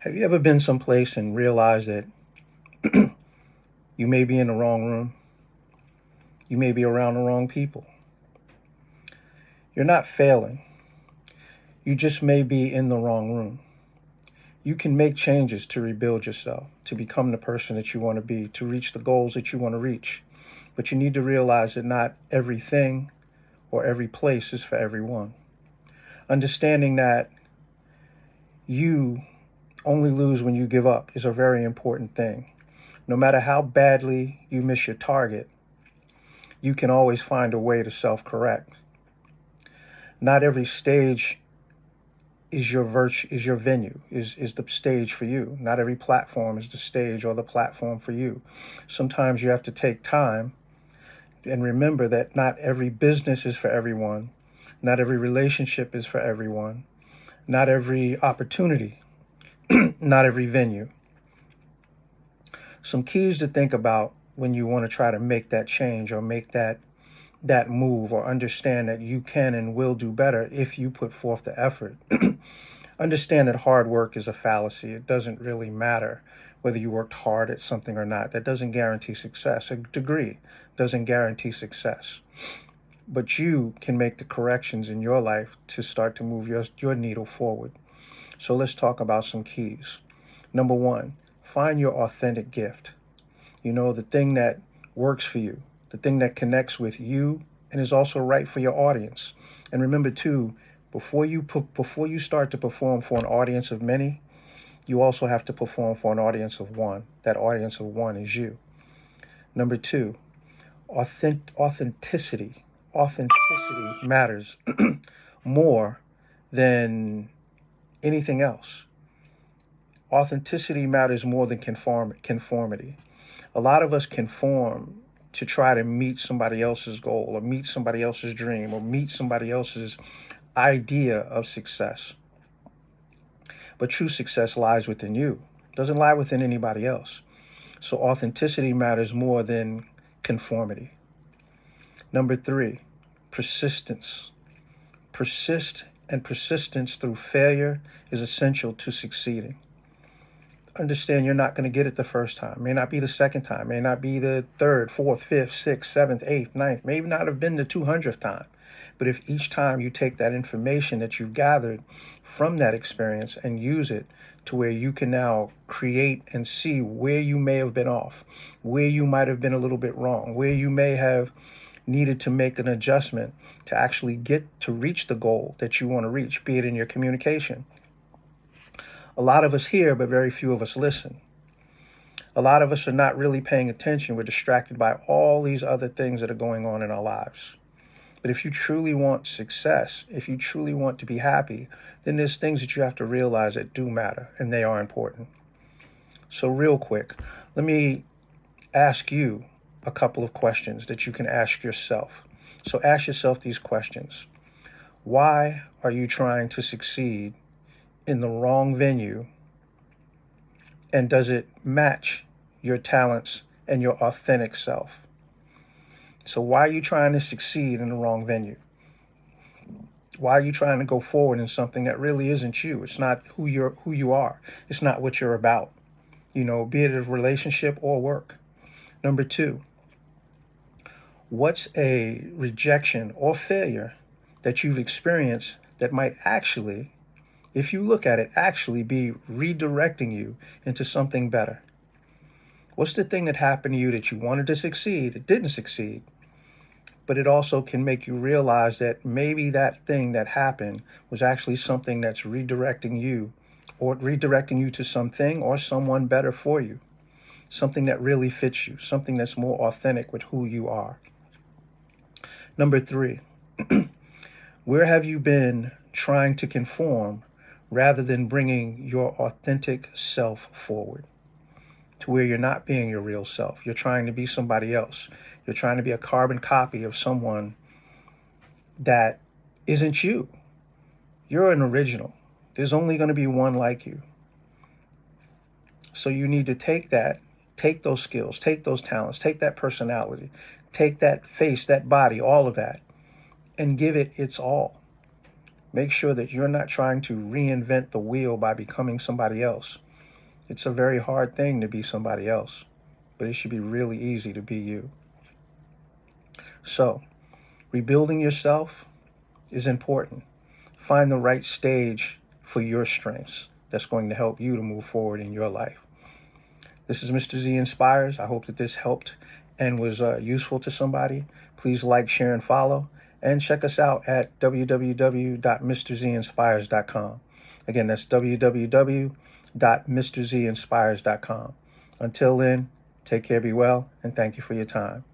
Have you ever been someplace and realized that you may be in the wrong room? You may be around the wrong people. You're not failing. You just may be in the wrong room. You can make changes to rebuild yourself, to become the person that you want to be, to reach the goals that you want to reach. But you need to realize that not everything or every place is for everyone. Understanding that you only lose when you give up is a very important thing. No matter how badly you miss your target, you can always find a way to self-correct. Not every stage is your venue, is the stage for you. Not every platform is the stage or the platform for you. Sometimes you have to take time and remember that not every business is for everyone. Not every relationship is for everyone. Not every opportunity, not every venue. Some keys to think about when you want to try to make that change or make that move, or understand that you can and will do better if you put forth the effort. Understand that hard work is a fallacy. It doesn't really matter whether you worked hard at something or not. That doesn't guarantee success. A degree doesn't guarantee success. But you can make the corrections in your life to start to move your needle forward. So let's talk about some keys. Number one, find your authentic gift. The thing that works for you, the thing that connects with you and is also right for your audience. And remember too, before you start to perform for an audience of many, you also have to perform for an audience of one. That audience of one is you. Number two, authenticity. Authenticity matters more than anything else. Authenticity matters more than conformity. A lot of us conform to try to meet somebody else's goal or meet somebody else's dream or meet somebody else's idea of success. But true success lies within you. It doesn't lie within anybody else. So authenticity matters more than conformity. Number three, persistence. Persistence through failure is essential to succeeding. Understand you're not going to get it the first time. May not be the second time. May not be the third, fourth, fifth, sixth, seventh, eighth, ninth. Maybe not have been the 200th time. But if each time you take that information that you've gathered from that experience and use it to where you can now create and see where you may have been off, where you might have been a little bit wrong, where you may have needed to make an adjustment to actually get to reach the goal that you want to reach, be it in your communication. A lot of us hear, but very few of us listen. A lot of us are not really paying attention. We're distracted by all these other things that are going on in our lives. But if you truly want success, if you truly want to be happy, then there's things that you have to realize that do matter, and they are important. So real quick, let me ask you a couple of questions that you can ask yourself. So ask yourself these questions. Why are you trying to succeed in the wrong venue? And does it match your talents and your authentic self? So why are you trying to succeed in the wrong venue? Why are you trying to go forward in something that really isn't you? It's not who you are. It's not what you're about. Be it a relationship or work. Number two, what's a rejection or failure that you've experienced that might actually, if you look at it, actually be redirecting you into something better? What's the thing that happened to you that you wanted to succeed, it didn't succeed, but it also can make you realize that maybe that thing that happened was actually something that's redirecting you to something or someone better for you, something that really fits you, something that's more authentic with who you are. Number three, where have you been trying to conform rather than bringing your authentic self forward to where you're not being your real self? You're trying to be somebody else. You're trying to be a carbon copy of someone that isn't you. You're an original. There's only going to be one like you. So you need to take those skills, take those talents, take that personality, take that face, that body, all of that, and give it its all. Make sure that you're not trying to reinvent the wheel by becoming somebody else. It's a very hard thing to be somebody else, but it should be really easy to be you. So, rebuilding yourself is important. Find the right stage for your strengths that's going to help you to move forward in your life. This is Mr. Z Inspires. I hope that this helped and was useful to somebody. Please like, share, and follow. And check us out at www.mrzinspires.com. Again, that's www.mrzinspires.com. Until then, take care, be well, and thank you for your time.